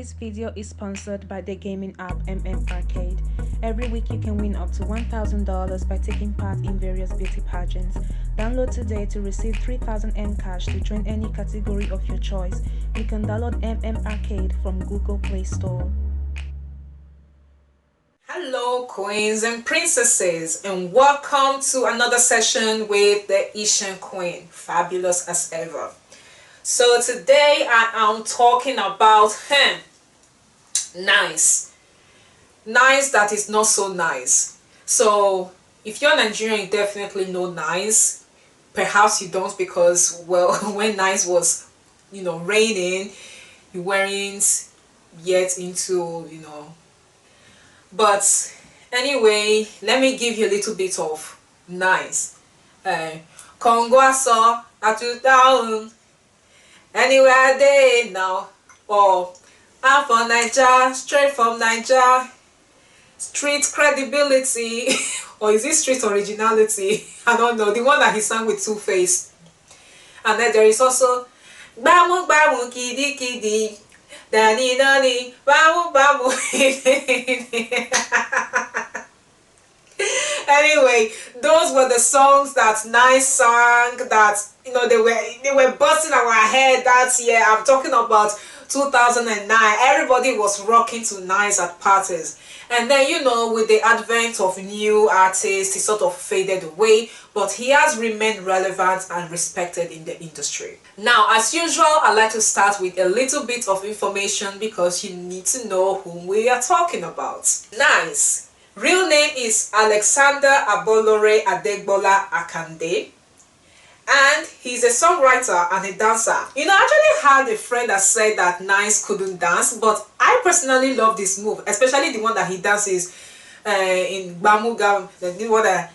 This video is sponsored by the gaming app Arcade. Every week you can win up to $1,000 by taking part in various beauty pageants. Download today to receive 3,000 cash to join any category of your choice. You can download Arcade from Google Play Store. Hello queens and princesses, and welcome to another session with the Asian Queen, fabulous as ever. So today I am talking about nice that is not so nice. So if you're Nigerian, you definitely know nice. Perhaps you don't, because well, when nice was reigning, you weren't yet into but anyway, let me give you a little bit of nice. Congo aso atudown anywhere they now, or I'm from Niger, straight from Niger. Street credibility or is it street originality? I don't know. The one that he sang with Two-Face. And then there is also Bamu Bamu Kidi Kidi Dani Dani Bamu Bamu. Anyway, those were the songs that Nice sang, that they were busting our head that year. I'm talking about 2009. Everybody was rocking to Nice at parties. And then with the advent of new artists, he sort of faded away, but he has remained relevant and respected in the industry. Now, as usual, I like to start with a little bit of information because you need to know whom we are talking about. Nice. Real name is Alexander Abolore Adegbola Akande, and he's a songwriter and a dancer. I actually had a friend that said that Nice couldn't dance, but I personally love this move, especially the one that he dances in Bamugam. The one that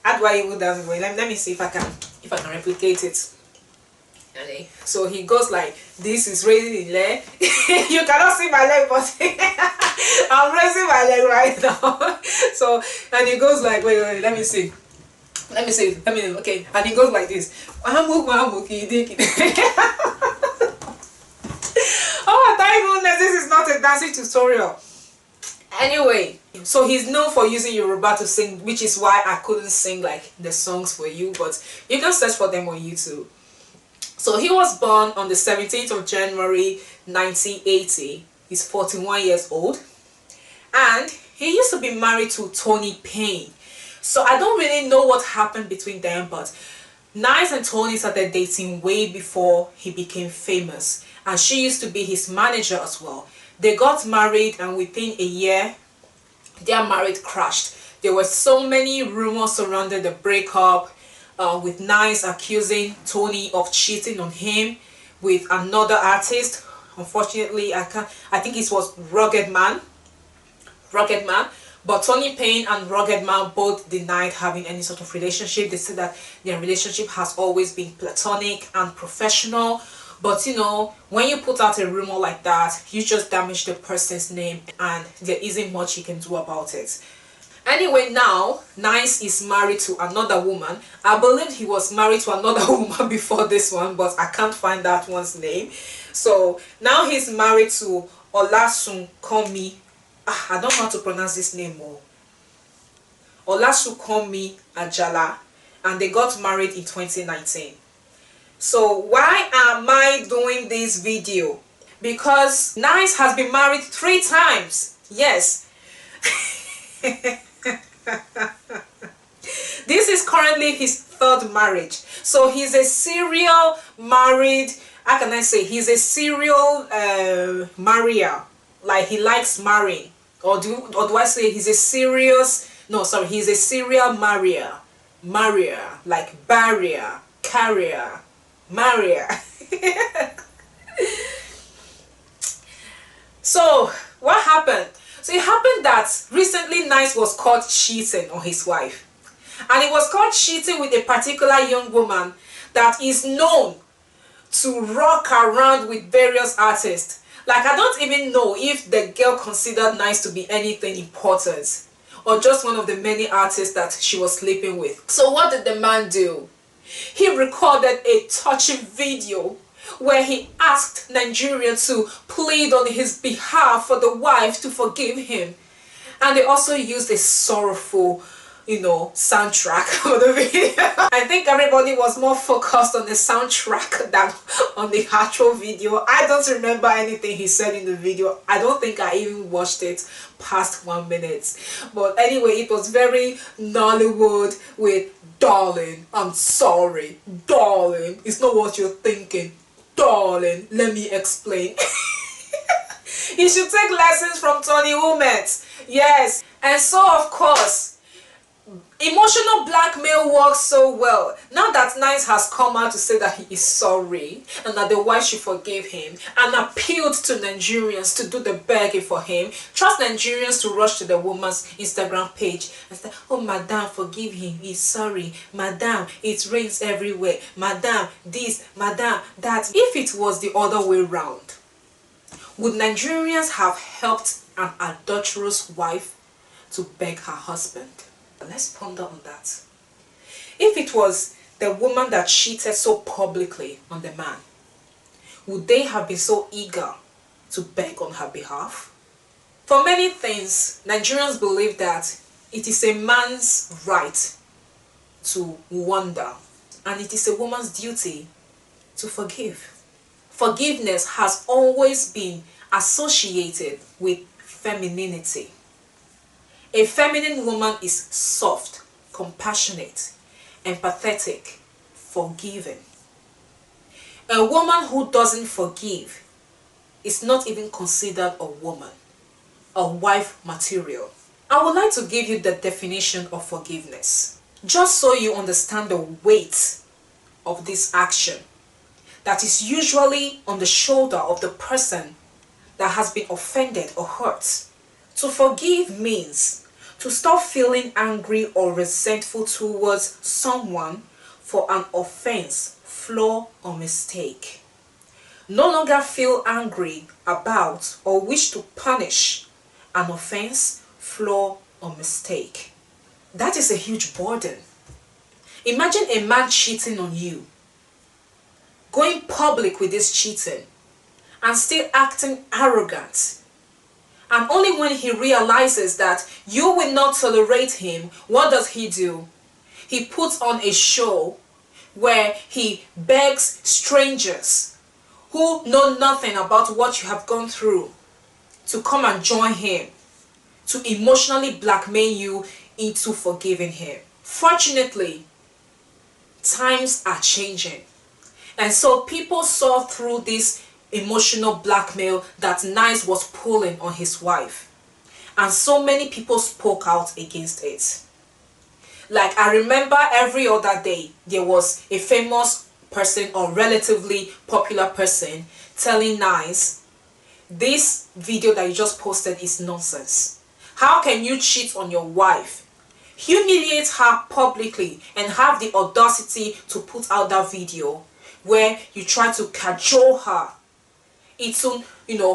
how do I even dance? Let me see if I can replicate it. So he goes like this, is raising his leg. You cannot see my leg, but I'm raising my leg right now. So, and he goes like, wait, let me see, okay, and he goes like this. Oh my goodness, this is not a dancing tutorial. Anyway, so he's known for using Yoruba to sing, which is why I couldn't sing like the songs for you, but you can search for them on YouTube. So he was born on the 17th of January 1980. He's 41 years old, and he used to be married to Tony Payne. So I don't really know what happened between them, but Nice and Tony started dating way before he became famous, and she used to be his manager as well. They got married, and within a year their marriage crashed. There were so many rumors surrounding the breakup, with Nice accusing Tony of cheating on him with another artist. Unfortunately, I think it was Rugged Man. But Tony Payne and Rugged Man both denied having any sort of relationship. They said that their relationship has always been platonic and professional. But when you put out a rumor like that, you just damage the person's name, and there isn't much you can do about it. Anyway, now Nice is married to another woman. I believe he was married to another woman before this one, but I can't find that one's name. So now he's married to Olasunkanmi. I don't know how to pronounce this name more. Olasunkanmi Ajala, and they got married in 2019. So why am I doing this video? Because Nice has been married 3 times. Yes. This is currently his 3rd marriage. So he's a serial married, how can I say, he's a serial marrier. Like, he likes marrying. Or do I say he's a serious, no sorry, he's a serial marrier. Like barrier, carrier, marrier. So what happened? So it happened that recently Nice was caught cheating on his wife, and he was caught cheating with a particular young woman that is known to rock around with various artists. Like, I don't even know if the girl considered Nice to be anything important, or just one of the many artists that she was sleeping with. So what did the man do? He recorded a touching video where he asked Nigeria to plead on his behalf for the wife to forgive him. And they also used a sorrowful, soundtrack for the video. I think everybody was more focused on the soundtrack than on the actual video. I don't remember anything he said in the video. I don't think I even watched it past 1 minute. But anyway, it was very Nollywood with darling, I'm sorry, darling, it's not what you're thinking, darling, let me explain. You should take lessons from Tony Umet. Yes. And so, of course, emotional blackmail works so well. Now that Nice has come out to say that he is sorry and that the wife should forgive him and appealed to Nigerians to do the begging for him, trust Nigerians to rush to the woman's Instagram page and say, oh, madam, forgive him, he's sorry. Madam, it rains everywhere. Madam, this, madam, that. If it was the other way round, would Nigerians have helped an adulterous wife to beg her husband? Let's ponder on that. If it was the woman that cheated so publicly on the man, would they have been so eager to beg on her behalf? For many things, Nigerians believe that it is a man's right to wonder, and it is a woman's duty to forgive. Forgiveness has always been associated with femininity. A feminine woman is soft, compassionate, empathetic, forgiving. A woman who doesn't forgive is not even considered a woman, a wife material. I would like to give you the definition of forgiveness, just so you understand the weight of this action that is usually on the shoulder of the person that has been offended or hurt. To forgive means to stop feeling angry or resentful towards someone for an offense, flaw, or mistake. No longer feel angry about or wish to punish an offense, flaw, or mistake. That is a huge burden. Imagine a man cheating on you, going public with this cheating, and still acting arrogant. And only when he realizes that you will not tolerate him, what does he do? He puts on a show where he begs strangers who know nothing about what you have gone through to come and join him, to emotionally blackmail you into forgiving him. Fortunately, times are changing. And so people saw through this emotional blackmail that Nice was pulling on his wife. And so many people spoke out against it. Like, I remember every other day, there was a famous person or relatively popular person telling Nice, this video that you just posted is nonsense. How can you cheat on your wife, humiliate her publicly, and have the audacity to put out that video where you try to cajole her into,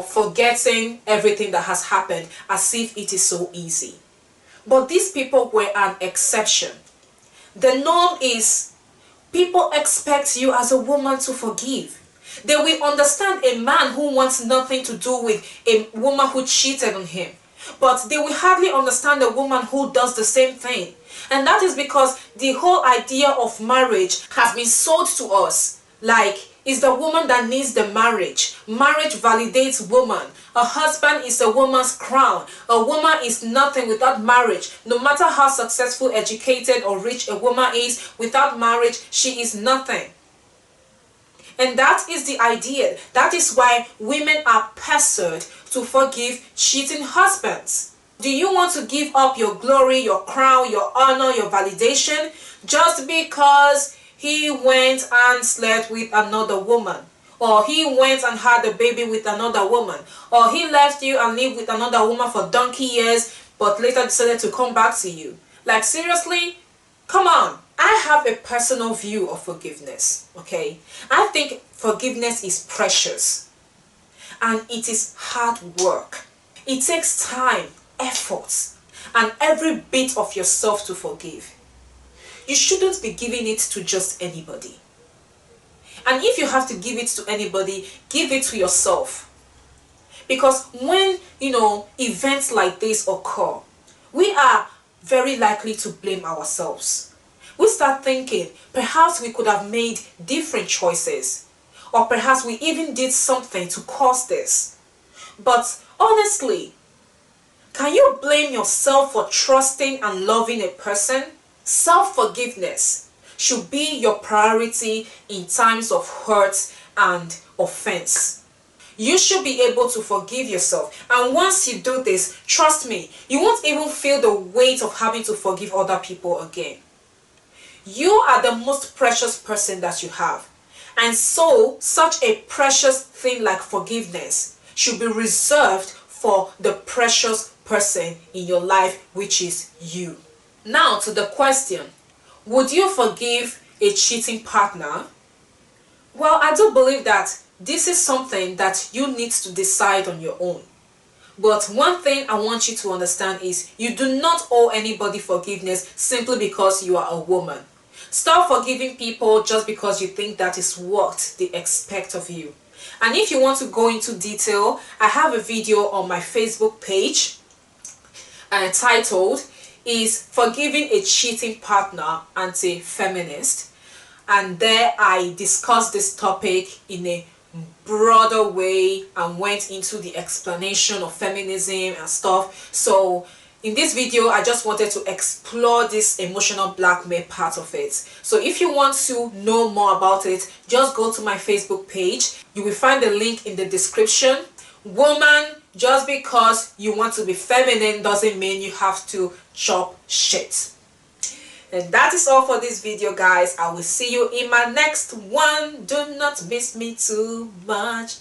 forgetting everything that has happened as if it is so easy? But these people were an exception. The norm is people expect you as a woman to forgive. They will understand a man who wants nothing to do with a woman who cheated on him, but they will hardly understand a woman who does the same thing. And that is because the whole idea of marriage has been sold to us like it's the woman that needs the marriage. Marriage validates woman. A husband is a woman's crown. A woman is nothing without marriage. No matter how successful, educated, or rich a woman is, without marriage, she is nothing. And that is the idea. That is why women are pestered to forgive cheating husbands. Do you want to give up your glory, your crown, your honor, your validation just because he went and slept with another woman, or he went and had a baby with another woman, or he left you and lived with another woman for donkey years but later decided to come back to you? Like, seriously? Come on. I have a personal view of forgiveness, okay? I think forgiveness is precious and it is hard work. It takes time, effort, and every bit of yourself to forgive. You shouldn't be giving it to just anybody. And if you have to give it to anybody, give it to yourself. Because when, events like this occur, we are very likely to blame ourselves. We start thinking, perhaps we could have made different choices, or perhaps we even did something to cause this. But honestly, can you blame yourself for trusting and loving a person? Self-forgiveness should be your priority in times of hurt and offense. You should be able to forgive yourself, and once you do this, trust me, you won't even feel the weight of having to forgive other people again. You are the most precious person that you have, and so such a precious thing like forgiveness should be reserved for the precious person in your life, which is you. Now to the question, would you forgive a cheating partner? Well, I do believe that this is something that you need to decide on your own. But one thing I want you to understand is you do not owe anybody forgiveness simply because you are a woman. Stop forgiving people just because you think that is what they expect of you. And if you want to go into detail, I have a video on my Facebook page titled is Forgiving a Cheating Partner Anti-Feminist, and there I discussed this topic in a broader way and went into the explanation of feminism and stuff. So in this video I just wanted to explore this emotional blackmail part of it. So if you want to know more about it, just go to my Facebook page. You will find the link in the description. Woman, just because you want to be feminine doesn't mean you have to chop shit. And that is all for this video, guys. I will see you in my next one. Do not miss me too much.